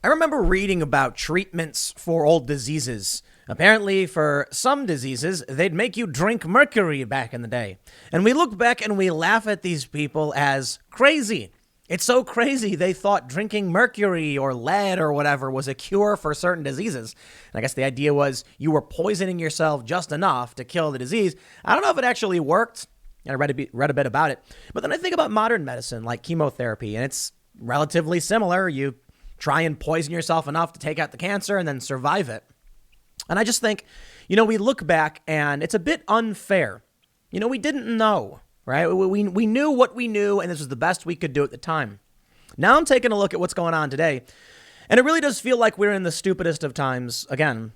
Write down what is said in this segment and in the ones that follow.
I remember reading about treatments for old diseases. Apparently, for some diseases, they'd make you drink mercury back in the day. And we look back and we laugh at these people as crazy. It's so crazy they thought drinking mercury or lead or whatever was a cure for certain diseases. And I guess the idea was you were poisoning yourself just enough to kill the disease. I don't know if it actually worked. I read a bit about it. But then I think about modern medicine like chemotherapy, and it's relatively similar. You try and poison yourself enough to take out the cancer and then survive it. And I just think, we look back and it's a bit unfair. We didn't know, right? We knew what we knew, and this was the best we could do at the time. Now I'm taking a look at what's going on today, and it really does feel like we're in the stupidest of times again.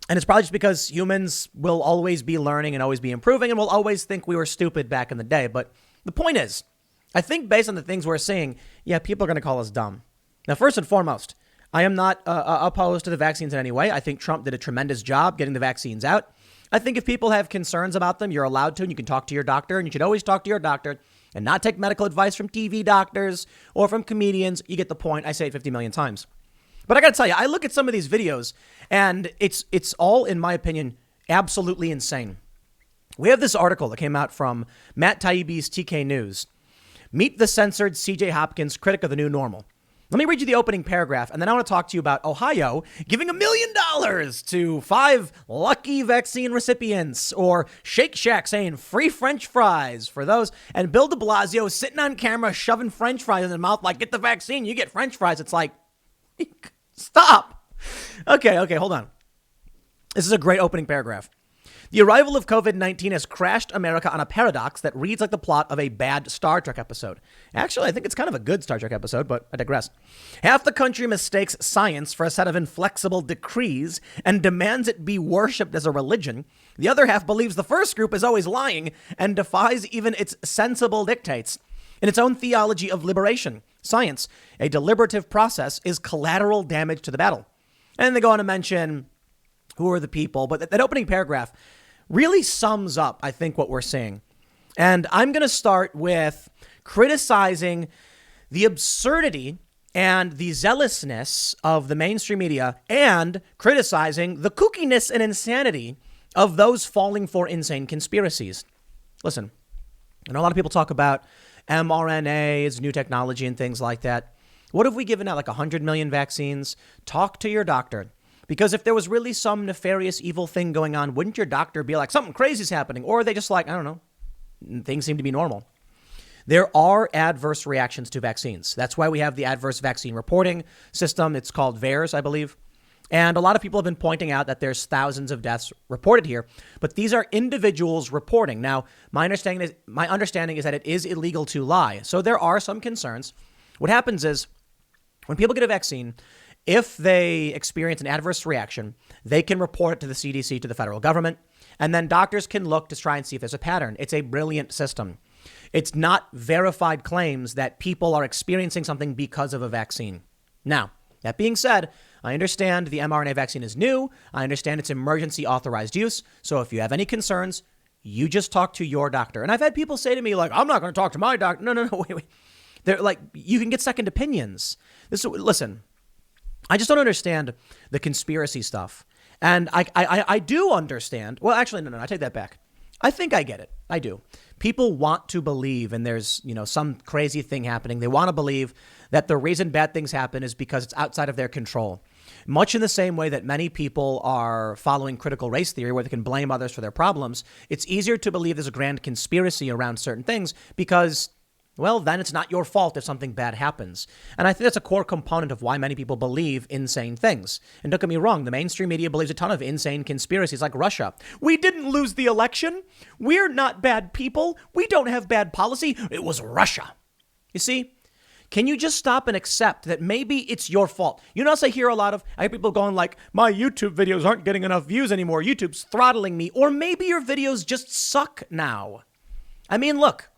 And it's probably just because humans will always be learning and always be improving, and we'll always think we were stupid back in the day. But the point is, I think based on the things we're seeing, people are going to call us dumb. Now, first and foremost, I am not opposed to the vaccines in any way. I think Trump did a tremendous job getting the vaccines out. I think if people have concerns about them, you're allowed to, and you can talk to your doctor, and you should always talk to your doctor and not take medical advice from TV doctors or from comedians. You get the point. I say it 50 million times. But I got to tell you, I look at some of these videos, and it's all, in my opinion, absolutely insane. We have this article that came out from Matt Taibbi's TK News. Meet the censored CJ Hopkins, critic of the new normal. Let me read you the opening paragraph, and then I want to talk to you about Ohio giving $1 million to 5 lucky vaccine recipients, or Shake Shack saying free French fries for those, and Bill de Blasio sitting on camera shoving French fries in his mouth like, get the vaccine, you get French fries. It's like, stop. Okay, hold on. This is a great opening paragraph. The arrival of COVID-19 has crashed America on a paradox that reads like the plot of a bad Star Trek episode. Actually, I think it's kind of a good Star Trek episode, but I digress. Half the country mistakes science for a set of inflexible decrees and demands it be worshipped as a religion. The other half believes the first group is always lying and defies even its sensible dictates. In its own theology of liberation, science, a deliberative process, is collateral damage to the battle. And then they go on to mention who are the people, but that opening paragraph really sums up, I think, what we're seeing. And I'm going to start with criticizing the absurdity and the zealousness of the mainstream media, and criticizing the kookiness and insanity of those falling for insane conspiracies. Listen, I know a lot of people talk about mRNA as new technology and things like that. What have we given out, like 100 million vaccines? Talk to your doctor. Because if there was really some nefarious evil thing going on, wouldn't your doctor be like, something crazy is happening? Or are they just like, I don't know, things seem to be normal. There are adverse reactions to vaccines. That's why we have the adverse vaccine reporting system. It's called VAERS, I believe. And a lot of people have been pointing out that there's thousands of deaths reported here. But these are individuals reporting. Now, my understanding is that it is illegal to lie. So there are some concerns. What happens is when people get a vaccine, if they experience an adverse reaction, they can report it to the CDC, to the federal government, and then doctors can look to try and see if there's a pattern. It's a brilliant system. It's not verified claims that people are experiencing something because of a vaccine. Now, that being said, I understand the mRNA vaccine is new. I understand it's emergency authorized use. So if you have any concerns, you just talk to your doctor. And I've had people say to me, like, I'm not going to talk to my doctor. No, wait. They're like, you can get second opinions. Listen. I just don't understand the conspiracy stuff. And I do understand. Well, actually, no, I take that back. I think I get it. I do. People want to believe, and there's, some crazy thing happening. They want to believe that the reason bad things happen is because it's outside of their control. Much in the same way that many people are following critical race theory, where they can blame others for their problems. It's easier to believe there's a grand conspiracy around certain things because, well, then it's not your fault if something bad happens. And I think that's a core component of why many people believe insane things. And don't get me wrong, the mainstream media believes a ton of insane conspiracies like Russia. We didn't lose the election. We're not bad people. We don't have bad policy. It was Russia. You see, can you just stop and accept that maybe it's your fault? You notice I hear people going like, my YouTube videos aren't getting enough views anymore. YouTube's throttling me. Or maybe your videos just suck now. I mean, look.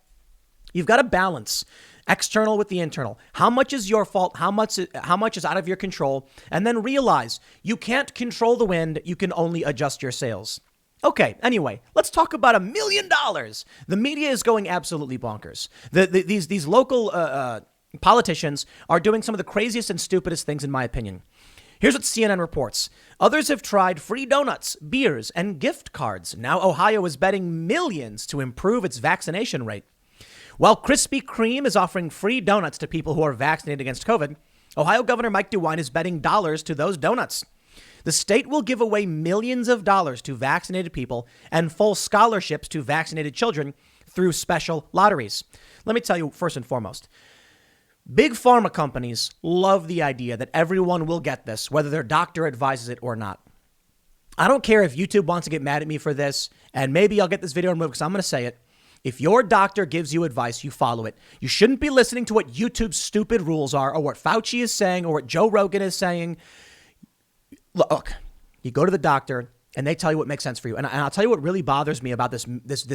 You've got to balance external with the internal. How much is your fault? How much is out of your control? And then realize you can't control the wind. You can only adjust your sails. Okay, anyway, let's talk about $1 million. The media is going absolutely bonkers. These local politicians are doing some of the craziest and stupidest things, in my opinion. Here's what CNN reports. Others have tried free donuts, beers, and gift cards. Now Ohio is betting millions to improve its vaccination rate. While Krispy Kreme is offering free donuts to people who are vaccinated against COVID, Ohio Governor Mike DeWine is betting dollars to those donuts. The state will give away millions of dollars to vaccinated people and full scholarships to vaccinated children through special lotteries. Let me tell you first and foremost, big pharma companies love the idea that everyone will get this, whether their doctor advises it or not. I don't care if YouTube wants to get mad at me for this, and maybe I'll get this video removed because I'm going to say it. If your doctor gives you advice, you follow it. You shouldn't be listening to what YouTube's stupid rules are or what Fauci is saying or what Joe Rogan is saying. Look, you go to the doctor and they tell you what makes sense for you. And I'll tell you what really bothers me about this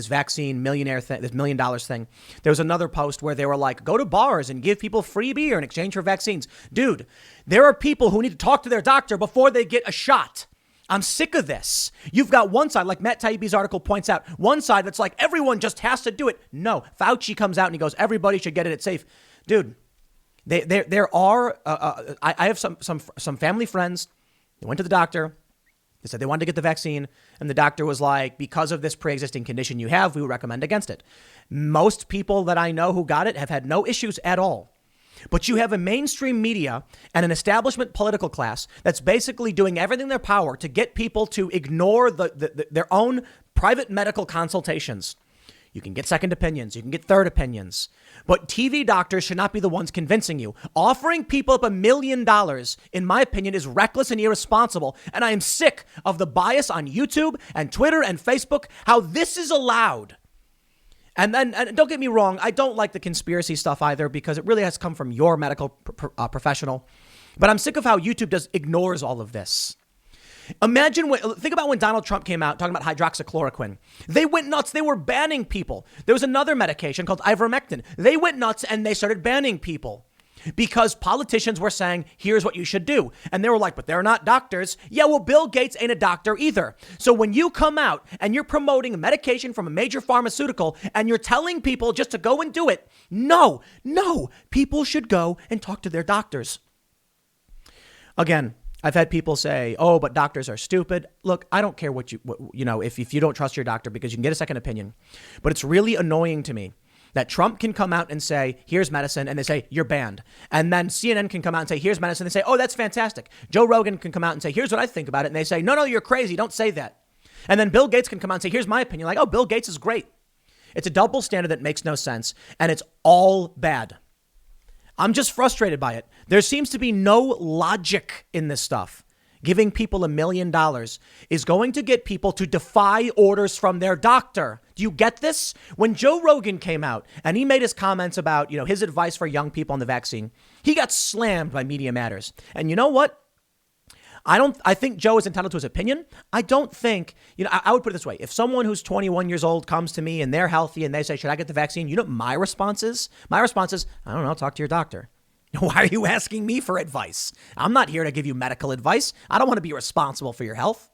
vaccine millionaire thing, this $1 million thing. There was another post where they were like, go to bars and give people free beer in exchange for vaccines. Dude, there are people who need to talk to their doctor before they get a shot. I'm sick of this. You've got one side, like Matt Taibbi's article points out, one side that's like everyone just has to do it. No, Fauci comes out and he goes, everybody should get it. It's safe. Dude, there are, I have some family friends. They went to the doctor. They said they wanted to get the vaccine. And the doctor was like, because of this pre-existing condition you have, we would recommend against it. Most people that I know who got it have had no issues at all. But you have a mainstream media and an establishment political class that's basically doing everything in their power to get people to ignore their own private medical consultations. You can get second opinions. You can get third opinions. But TV doctors should not be the ones convincing you. Offering people up $1 million, in my opinion, is reckless and irresponsible. And I am sick of the bias on YouTube and Twitter and Facebook, how this is allowed. And don't get me wrong, I don't like the conspiracy stuff either because it really has come from your medical professional. But I'm sick of how YouTube ignores all of this. Think about when Donald Trump came out talking about hydroxychloroquine. They went nuts. They were banning people. There was another medication called ivermectin. They went nuts and they started banning people because politicians were saying, here's what you should do. And they were like, but they're not doctors. Yeah, well, Bill Gates ain't a doctor either. So when you come out and you're promoting a medication from a major pharmaceutical and you're telling people just to go and do it, no, people should go and talk to their doctors. Again, I've had people say, oh, but doctors are stupid. Look, I don't care if you don't trust your doctor because you can get a second opinion. But it's really annoying to me that Trump can come out and say, here's medicine, and they say, you're banned. And then CNN can come out and say, here's medicine, and they say, oh, that's fantastic. Joe Rogan can come out and say, here's what I think about it, and they say, no, you're crazy, don't say that. And then Bill Gates can come out and say, here's my opinion, like, oh, Bill Gates is great. It's a double standard that makes no sense, and it's all bad. I'm just frustrated by it. There seems to be no logic in this stuff. Giving people $1 million is going to get people to defy orders from their doctor. Do you get this? When Joe Rogan came out and he made his comments about, his advice for young people on the vaccine, he got slammed by Media Matters. And you know what? I think Joe is entitled to his opinion. I don't think, I would put it this way. If someone who's 21 years old comes to me and they're healthy and they say, should I get the vaccine? You know what my response is? My response is, I don't know, talk to your doctor. Why are you asking me for advice? I'm not here to give you medical advice. I don't want to be responsible for your health.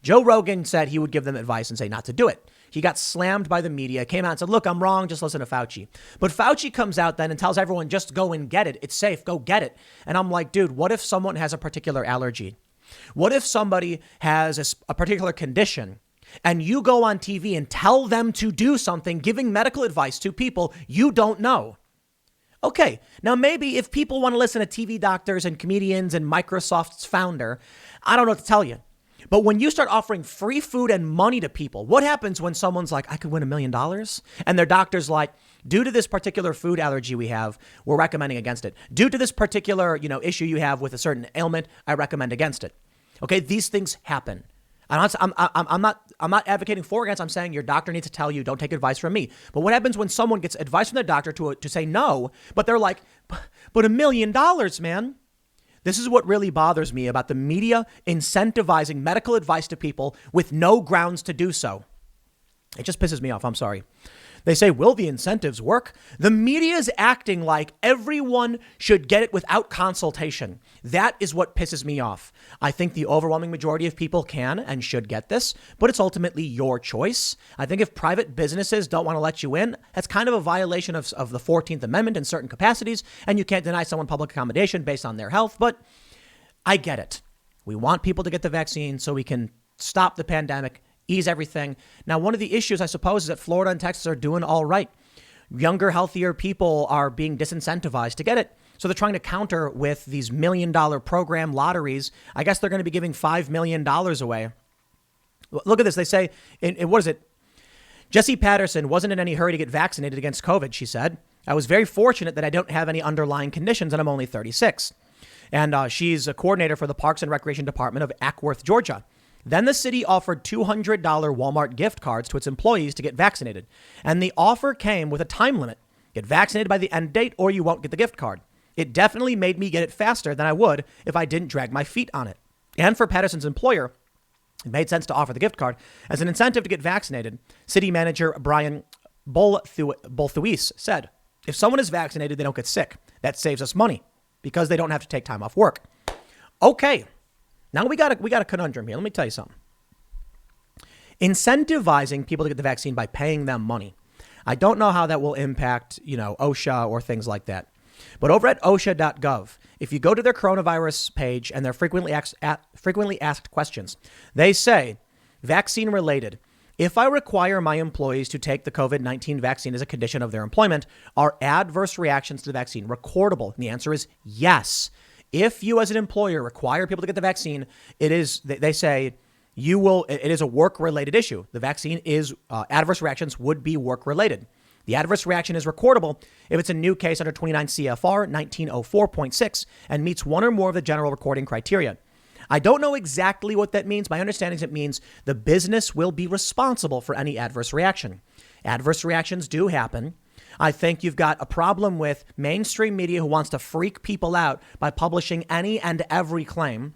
Joe Rogan said he would give them advice and say not to do it. He got slammed by the media, came out and said, look, I'm wrong. Just listen to Fauci. But Fauci comes out then and tells everyone, just go and get it. It's safe. Go get it. And I'm like, dude, what if someone has a particular allergy? What if somebody has a particular condition and you go on TV and tell them to do something, giving medical advice to people you don't know? Okay, now maybe if people want to listen to TV doctors and comedians and Microsoft's founder, I don't know what to tell you. But when you start offering free food and money to people, what happens when someone's like, I could win $1 million? And their doctor's like, due to this particular food allergy we have, we're recommending against it. Due to this particular, issue you have with a certain ailment, I recommend against it. Okay, these things happen. I'm not advocating for or against. I'm saying your doctor needs to tell you, don't take advice from me. But what happens when someone gets advice from their doctor to say no, but they're like, but $1 million, man. This is what really bothers me about the media incentivizing medical advice to people with no grounds to do so. It just pisses me off. I'm sorry. They say, will the incentives work? The media is acting like everyone should get it without consultation. That is what pisses me off. I think the overwhelming majority of people can and should get this, but it's ultimately your choice. I think if private businesses don't want to let you in, that's kind of a violation of the 14th Amendment in certain capacities, and you can't deny someone public accommodation based on their health, but I get it. We want people to get the vaccine so we can stop the pandemic, ease everything. Now, one of the issues, I suppose, is that Florida and Texas are doing all right. Younger, healthier people are being disincentivized to get it. So they're trying to counter with these $1 million program lotteries. I guess they're going to be giving $5 million away. Look at this. They say, what is it? Jessie Patterson wasn't in any hurry to get vaccinated against COVID, she said. I was very fortunate that I don't have any underlying conditions and I'm only 36. And she's a coordinator for the Parks and Recreation Department of Ackworth, Georgia. Then the city offered $200 Walmart gift cards to its employees to get vaccinated. And the offer came with a time limit. Get vaccinated by the end date or you won't get the gift card. It definitely made me get it faster than I would if I didn't drag my feet on it. And for Patterson's employer, it made sense to offer the gift card as an incentive to get vaccinated. City manager Brian Bolthuis said, if someone is vaccinated, they don't get sick. That saves us money because they don't have to take time off work. Okay. Now we got a conundrum here. Let me tell you something. Incentivizing people to get the vaccine by paying them money. I don't know how that will impact, OSHA or things like that. But over at OSHA.gov, if you go to their coronavirus page and their frequently asked questions, they say, vaccine related. If I require my employees to take the COVID-19 vaccine as a condition of their employment, are adverse reactions to the vaccine recordable? And the answer is yes. If you as an employer require people to get the vaccine, it is, they say, it is a work-related issue. The vaccine is, adverse reactions would be work-related. The adverse reaction is recordable if it's a new case under 29 CFR 1904.6 and meets one or more of the general recording criteria. I don't know exactly what that means. My understanding is it means the business will be responsible for any adverse reaction. Adverse reactions do happen. I think you've got a problem with mainstream media who wants to freak people out by publishing any and every claim.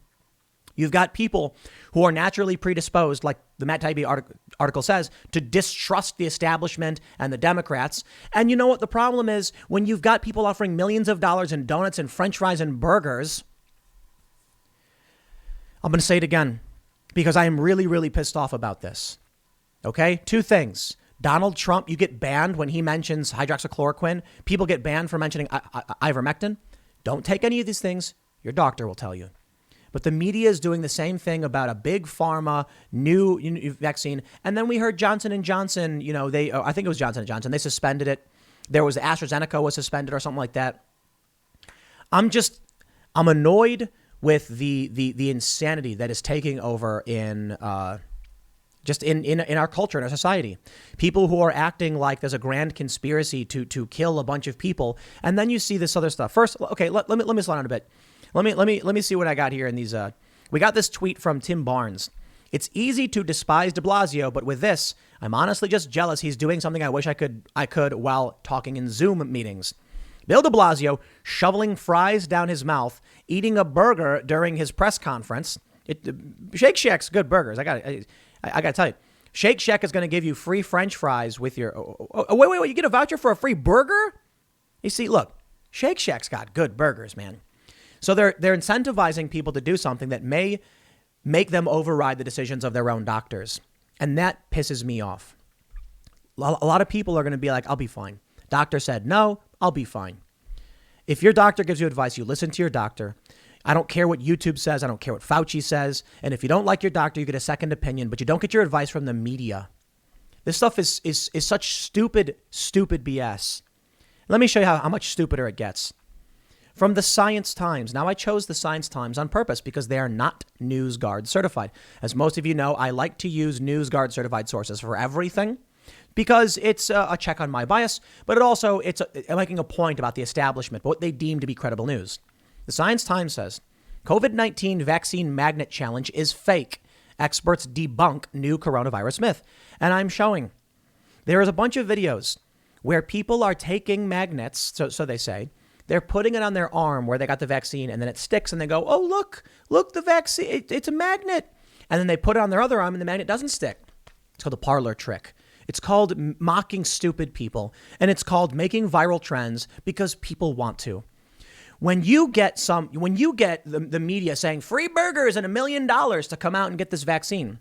You've got people who are naturally predisposed, like the Matt Taibbi article says, to distrust the establishment and the Democrats. And you know what the problem is? When you've got people offering millions of dollars in donuts and French fries and burgers. I'm going to say it again because I am really, really pissed off about this. Okay? Two things. Donald Trump, you get banned when he mentions hydroxychloroquine. People get banned for mentioning ivermectin. Don't take any of these things. Your doctor will tell you. But the media is doing the same thing about a big pharma new vaccine. And then we heard Johnson & Johnson, I think it was Johnson & Johnson. They suspended it. There was AstraZeneca was suspended or something like that. I'm annoyed with the insanity that is taking over in our culture, in our society. People who are acting like there's a grand conspiracy to kill a bunch of people. And then you see this other stuff. First, okay, let me slow down a bit. Let me see what I got here in these. We got this tweet from Tim Barnes. It's easy to despise de Blasio, but with this, I'm honestly just jealous he's doing something I wish I could while talking in Zoom meetings. Bill de Blasio shoveling fries down his mouth, eating a burger during his press conference. Shake Shack's good burgers. I got to tell you, Shake Shack is going to give you free French fries with your. Wait! You get a voucher for a free burger? You see, look, Shake Shack's got good burgers, man. So they're incentivizing people to do something that may make them override the decisions of their own doctors, and that pisses me off. A lot of people are going to be like, "I'll be fine." Doctor said no, I'll be fine. If your doctor gives you advice, you listen to your doctor. I don't care what YouTube says. I don't care what Fauci says. And if you don't like your doctor, you get a second opinion, but you don't get your advice from the media. This stuff is such stupid BS. Let me show you how much stupider it gets. From the Science Times. Now, I chose the Science Times on purpose because they are not NewsGuard certified. As most of you know, I like to use NewsGuard certified sources for everything because it's a check on my bias, but it's making a point about the establishment, what they deem to be credible news. The Science Times says, COVID-19 vaccine magnet challenge is fake. Experts debunk new coronavirus myth. And I'm showing there is a bunch of videos where people are taking magnets, so they say, they're putting it on their arm where they got the vaccine, and then it sticks, and they go, oh, look, the vaccine, it's a magnet. And then they put it on their other arm, and the magnet doesn't stick. It's called the parlor trick. It's called mocking stupid people. And it's called making viral trends because people want to. When you get the media saying free burgers and $1 million to come out and get this vaccine,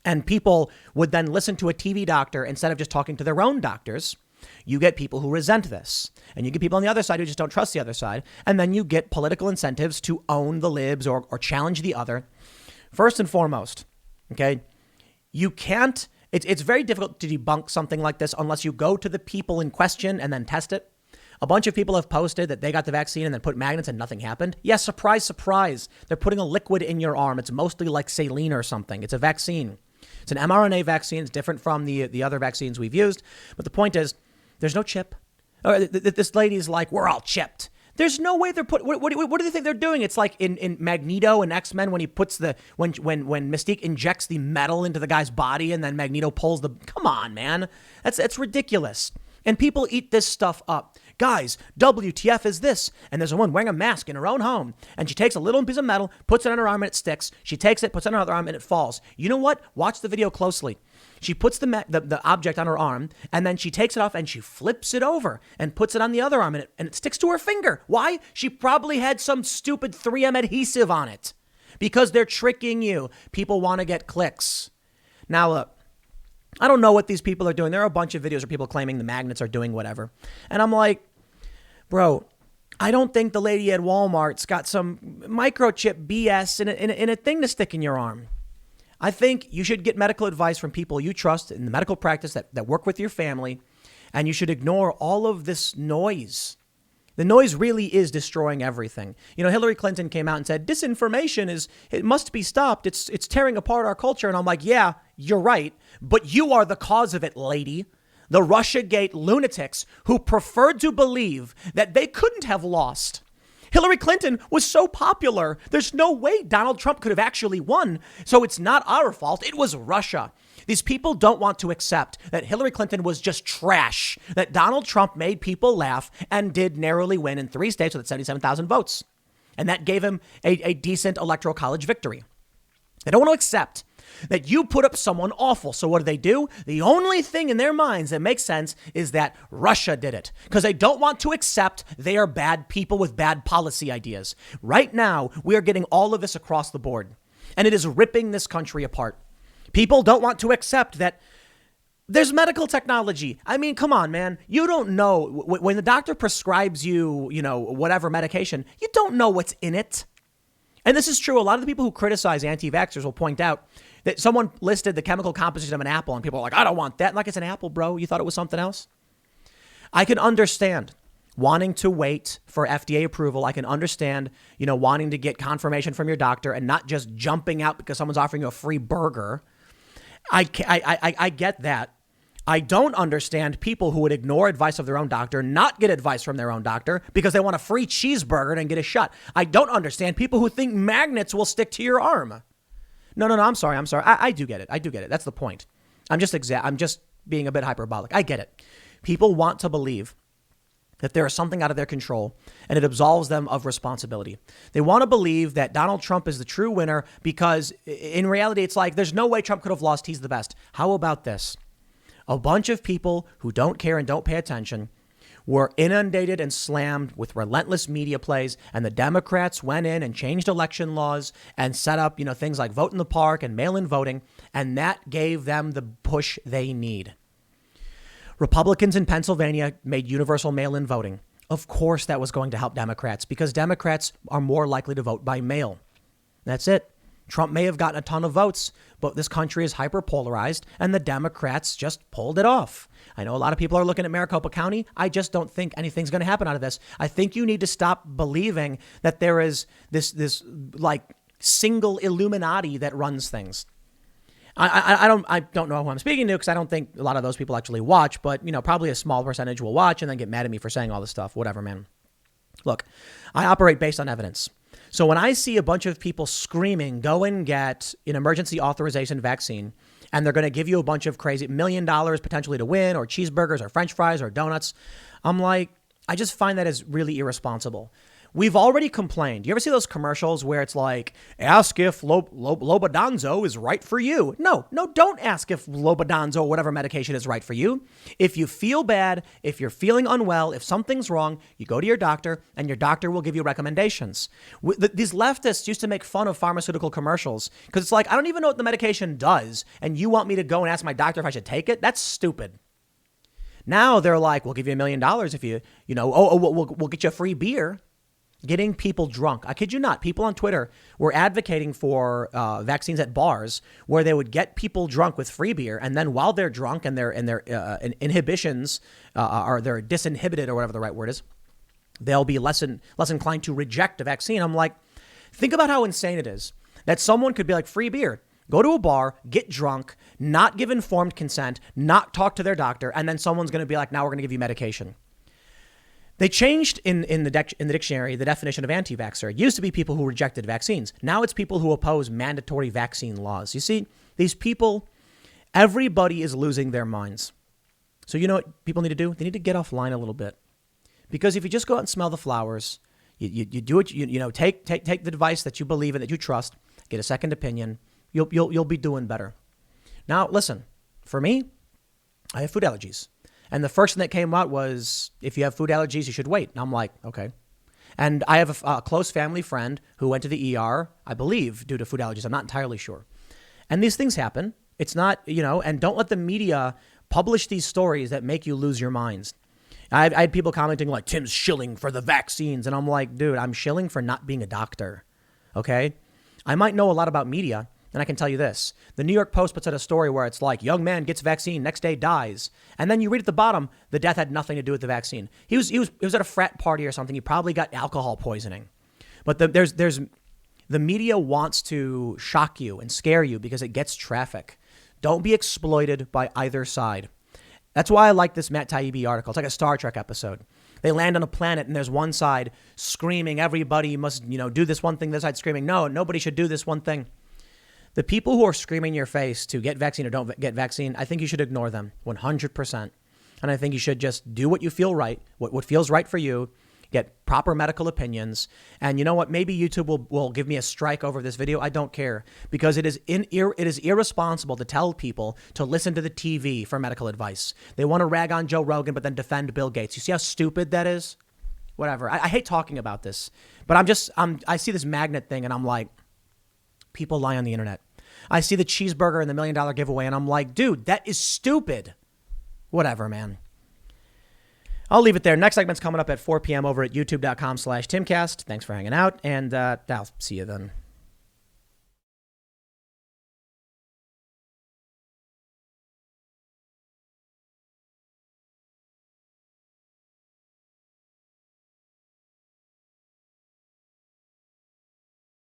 and people would then listen to a TV doctor instead of just talking to their own doctors, you get people who resent this. And you get people on the other side who just don't trust the other side. And then you get political incentives to own the libs or challenge the other. First and foremost, okay, you can't, it's very difficult to debunk something like this unless you go to the people in question and then test it. A bunch of people have posted that they got the vaccine and then put magnets and nothing happened. Yes, surprise, surprise. They're putting a liquid in your arm. It's mostly like saline or something. It's a vaccine. It's an mRNA vaccine. It's different from the other vaccines we've used. But the point is, there's no chip. This lady's like, we're all chipped. There's no way they're put. What do they think they're doing? It's like in Magneto and X-Men when he puts when Mystique injects the metal into the guy's body and then Magneto pulls the. Come on, man. That's ridiculous. And people eat this stuff up. Guys, WTF is this? And there's a woman wearing a mask in her own home. And she takes a little piece of metal, puts it on her arm and it sticks. She takes it, puts it on her other arm and it falls. You know what? Watch the video closely. She puts the object on her arm and then she takes it off and she flips it over and puts it on the other arm and it sticks to her finger. Why? She probably had some stupid 3M adhesive on it. Because they're tricking you. People want to get clicks. Now look. I don't know what these people are doing. There are a bunch of videos of people claiming the magnets are doing whatever. And I'm like, bro, I don't think the lady at Walmart's got some microchip BS in a thing to stick in your arm. I think you should get medical advice from people you trust in the medical practice that work with your family. And you should ignore all of this noise. The noise really is destroying everything. You know, Hillary Clinton came out and said, disinformation it must be stopped. It's tearing apart our culture. And I'm like, yeah, you're right. But you are the cause of it, lady. The Russiagate lunatics who preferred to believe that they couldn't have lost. Hillary Clinton was so popular. There's no way Donald Trump could have actually won. So it's not our fault. It was Russia. These people don't want to accept that Hillary Clinton was just trash, that Donald Trump made people laugh and did narrowly win in 3 states with 77,000 votes. And that gave him a decent electoral college victory. They don't want to accept that you put up someone awful. So what do? The only thing in their minds that makes sense is that Russia did it because they don't want to accept they are bad people with bad policy ideas. Right now, we are getting all of this across the board, and it is ripping this country apart. People don't want to accept that there's medical technology. I mean, come on, man. You don't know when the doctor prescribes you, whatever medication, you don't know what's in it. And this is true. A lot of the people who criticize anti-vaxxers will point out that someone listed the chemical composition of an apple and people are like, I don't want that. Like, it's an apple, bro. You thought it was something else? I can understand wanting to wait for FDA approval. I can understand, wanting to get confirmation from your doctor and not just jumping out because someone's offering you a free burger. I get that. I don't understand people who would ignore advice of their own doctor, not get advice from their own doctor because they want a free cheeseburger and get a shot. I don't understand people who think magnets will stick to your arm. No, I'm sorry. I do get it. That's the point. I'm just being a bit hyperbolic. I get it. People want to believe that there is something out of their control and it absolves them of responsibility. They want to believe that Donald Trump is the true winner because in reality, it's like, there's no way Trump could have lost. He's the best. How about this? A bunch of people who don't care and don't pay attention were inundated and slammed with relentless media plays. And the Democrats went in and changed election laws and set up, things like vote in the park and mail-in voting. And that gave them the push they need. Republicans in Pennsylvania made universal mail-in voting. Of course, that was going to help Democrats because Democrats are more likely to vote by mail. That's it. Trump may have gotten a ton of votes, but this country is hyper-polarized and the Democrats just pulled it off. I know a lot of people are looking at Maricopa County. I just don't think anything's going to happen out of this. I think you need to stop believing that there is this like single Illuminati that runs things. I don't know who I'm speaking to because I don't think a lot of those people actually watch, but probably a small percentage will watch and then get mad at me for saying all this stuff. Whatever, man. Look, I operate based on evidence. So when I see a bunch of people screaming, go and get an emergency authorization vaccine, and they're going to give you a bunch of crazy $1 million potentially to win, or cheeseburgers or French fries or donuts, I'm like, I just find that as really irresponsible. We've already complained. You ever see those commercials where it's like, ask if Lobodonzo is right for you? No, don't ask if Lobodonzo or whatever medication is right for you. If you feel bad, if you're feeling unwell, if something's wrong, you go to your doctor and your doctor will give you recommendations. These leftists used to make fun of pharmaceutical commercials because it's like, I don't even know what the medication does. And you want me to go and ask my doctor if I should take it? That's stupid. Now they're like, we'll give you $1 million if we'll get you a free beer. Getting people drunk. I kid you not. People on Twitter were advocating for vaccines at bars where they would get people drunk with free beer. And then while they're drunk and their inhibitions or they're disinhibited or whatever the right word is, they'll be less inclined to reject a vaccine. I'm like, think about how insane it is that someone could be like, free beer. Go to a bar, get drunk, not give informed consent, not talk to their doctor, and then someone's going to be like, now we're going to give you medication. They changed in the dictionary the definition of anti-vaxxer. It used to be people who rejected vaccines. Now it's people who oppose mandatory vaccine laws. You see, these people, everybody is losing their minds. So you know what people need to do? They need to get offline a little bit. Because if you just go out and smell the flowers, you do it, take the device that you believe in, that you trust, get a second opinion, you'll be doing better. Now, listen, for me, I have food allergies. And the first thing that came out was, if you have food allergies, you should wait. And I'm like, okay. And I have a close family friend who went to the ER, I believe, due to food allergies. I'm not entirely sure. And these things happen. It's not, and don't let the media publish these stories that make you lose your minds. I had people commenting like, Tim's shilling for the vaccines. And I'm like, dude, I'm shilling for not being a doctor. Okay. I might know a lot about media. And I can tell you this, the New York Post puts out a story where it's like, young man gets vaccine, next day dies. And then you read at the bottom, the death had nothing to do with the vaccine. He was at a frat party or something. He probably got alcohol poisoning. But the media wants to shock you and scare you because it gets traffic. Don't be exploited by either side. That's why I like this Matt Taibbi article. It's like a Star Trek episode. They land on a planet and there's one side screaming, everybody must, do this one thing. This side screaming, no, nobody should do this one thing. The people who are screaming in your face to get vaccine or don't get vaccine, I think you should ignore them 100%. And I think you should just do what you feel right, what feels right for you, get proper medical opinions. And you know what? Maybe YouTube will give me a strike over this video. I don't care, because it is irresponsible to tell people to listen to the TV for medical advice. They want to rag on Joe Rogan, but then defend Bill Gates. You see how stupid that is? Whatever. I hate talking about this, but I see this magnet thing and I'm like, people lie on the internet. I see the cheeseburger and the $1 million giveaway and I'm like, dude, that is stupid. Whatever, man. I'll leave it there. Next segment's coming up at 4 p.m. over at youtube.com/Timcast. Thanks for hanging out, and I'll see you then.